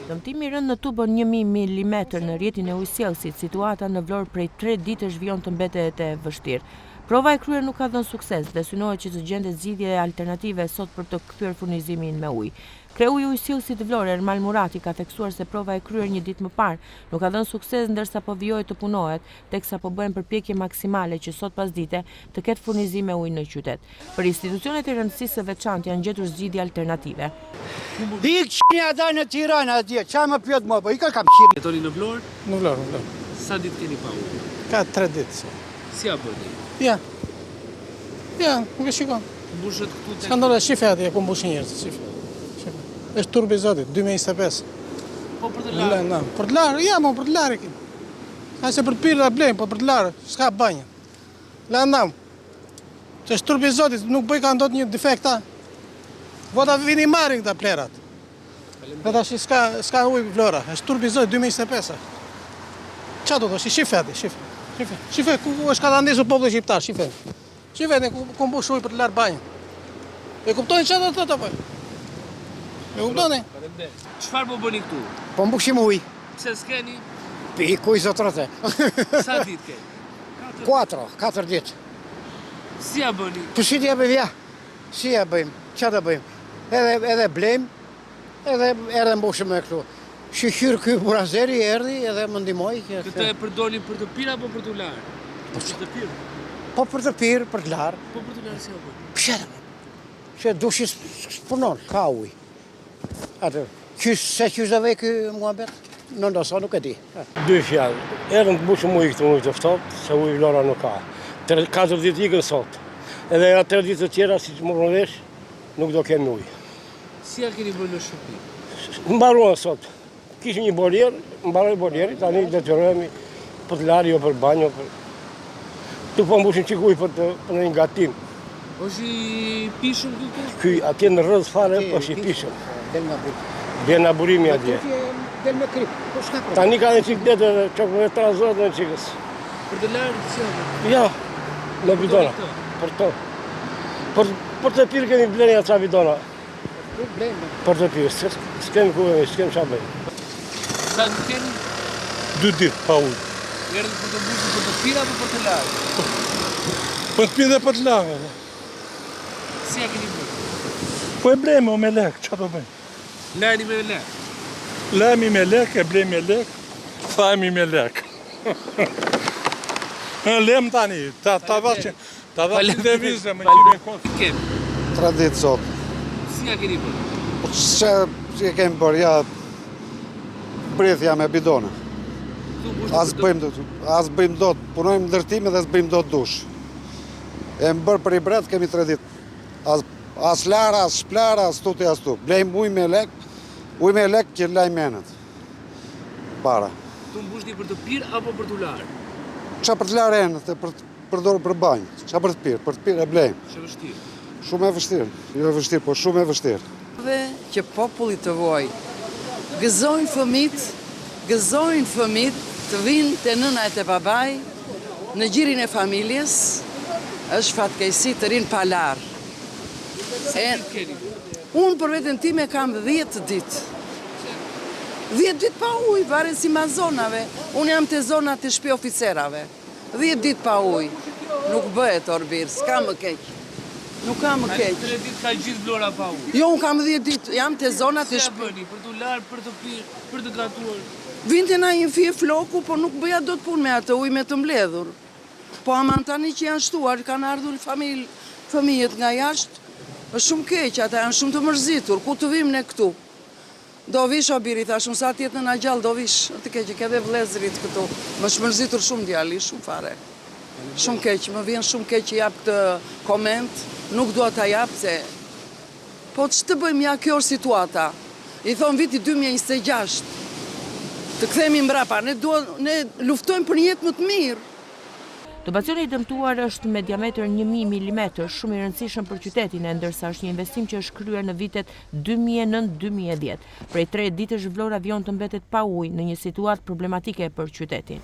Dëmtimi i rënd në tubën 1000 mm në rrjetin e ujësjellësit, situata në Vlorë prej 3 ditësh vjon të mbetet e vështirë. Prova e kryer nuk ka dhënë sukses dhe synohet që të gjendet zgjidhje alternative sot për të kthyer furnizimin me ujë. Kreu i ujësjellësit të Vlorë, Ermal Murati, ka theksuar se prova e kryer një ditë më parë nuk ka dhënë sukses ndërsa po vijohet të punohet, teksa po bëhen përpjekje maksimale që sot pasdite të ketë furnizim me ujë në qytet. Për institucionet e rëndësisë së veçantë janë gjetur zgjidhje alternative. Një adaj në Tiranë atje, qa më pjot më, i ka kam qirë. Jetoni në Vlorë? Në Vlorë. Sa ditë keni pa ujë? Ka 3 ditë. Si a bërni? Ja, nuk e shikon. Mbushet këtu të... Ska ndore, shife atje, ku mbush njerëz, shife. Eshtë turbi zotit, 2025. Po për të larë? Për të larë, ja, për të larë. Ka se për të pirë dhe blejmë, po për të larë, s'ka banjë. Le ndam. Që është turbi zotit, nuk bëj ka ndot një defekta. Vota vini marrin këta plerat. Dhe tash s'ka ujë Vlora, është turbi zotit 2025. Qa do të është, shife ati, shife. Shife, ku është ka të ndisur populli shqiptar, shife. Shife, ku mbush ujë për të larë banjë. E kuptojnë qa do të të bëj? E kuptojnë? Çfarë po bëni këtu? Po mbushim ujë. Pse s'keni? Pi kuj zotrote. Sa ditë keni? 4 ditë. Si a bëni? Po si t'ja bëjmë, ja. Si ja bëjmë, qa të bëjmë? Edhe blejmë, edhe mbushim me këtu. Shqyr ky burazeri erdi edhe më ndihmoi. Këtë e përdorni për të pirë apo për të larë? Për të pirë. Po për të pirë, për të larë. Po për të larë si a bëni? Pshet. Se dushi s'punon, ka ujë. Atë, se qysh dhe vej ky muhabet? Në ndosa nuk e di. 2 fjallë. Erën të mbushëm ujë këtë ujë të ftohtë, se ujë Vlora nuk ka. 4 ditë ikën sot. Edhe 3 ditë të tjera, si që morën vesh, nuk do kemi ujë. Si a keni bërë në shtëpi? Mbaruan sot. Kishim një bolierë, mbaroj bolierit, tani detyrojemi për të larë, jo për banjo. Tu po mbushim qik ujë për një gatim. Është i pishëm këtu? Ky atje në rrëz fare, është i pishëm. Del nga burimi atje. Del me krip, po shka pro. Tani ka një qik detë dhe qokë me tranzot në qikës. Për të larë si a bëni? Ja, në bidona. Për to. Për të pirë kemi blenja qa bidona. Për të pirë, s'kem kuvemi, s'kem qa bëjmë. Sa të keni? 2 ditë pa ujë. Erdhët për të mbushur për të pirë apo për të larë? Për të pirë dhe për të larë. Si a keni bërë? Po e blejmë me lek, qa do bëjmë? Larni me lek? Lemi me lek, e blejmë me lek, thajmi me lek. Lem tani, ta vaqë dhe vizë me qime kontë. Kemi? 3 ditë sot. Si a keni bërë? Si e kemi bërë, ja, brethja me bidona. As bëjmë dot, punojmë ndërtime dhe s'bëjmë dot dush. E më bërë për i bret, kemi 3 ditë. As lara, as shplara, as tuti, as tu. Blejmë ujë me lek që laj menet. Para. Tu mbushni për të pirë apo për të larë? Qa për të larë enet, për të përdorë për banjë. Qa për të pirë e blejmë. Që vështirë? Shumë e vështirë, jo e vështirë, po shumë e vështirë. Dhe që populli të voj, gëzojnë fëmit të vinë të nëna e të babaj, në gjirin e familjes, është fatkeqësi të rinë pa larë. Unë për vetën time kam 10 ditë. 10 ditë pa ujë, varen si ma zonave. Unë jam të zonat të shpi oficerave. 10 ditë pa ujë. Nuk bëhet orbir, s'ka më keqë. Nuk ka më keqë. 3 ditë ka gjithë Vlora pa ujë. Jo, unë kam 10 ditë, jam të zonat të shpi. Si a bëni? Për të larë, për të pirë, për të gatuar? Vinte na një fje floku, por nuk bëja do të punë me atë ujë me të mbledhur. Po aman tani që janë shtuar, kanë ardhur fëmijët nga jashtë, është shumë keq, ata janë shumë të mërzitur, ku të vim në këtu. Do vish o biri, thashun sa tjetë në gjallë, do vish, të keq, ke dhe vlezrit këtu. Më shmërzitur shumë djali, shumë fare. Shumë keq, më vjen shumë keq që jap këtë koment, nuk do ta jap se... Po që të bëjmë ja, kjo është situata. I thonë viti 2026, të kthemi mbrapa, ne luftojmë për një jetë më të mirë. Tubacioni i dëmtuar është me diametër 1000 mm, shumë i rëndësishëm për qytetin, ndërsa është një investim që është kryer në vitet 2009-2010. Prej 3 ditësh Vlora vjon të mbetet pa ujë në një situatë problematike për qytetin.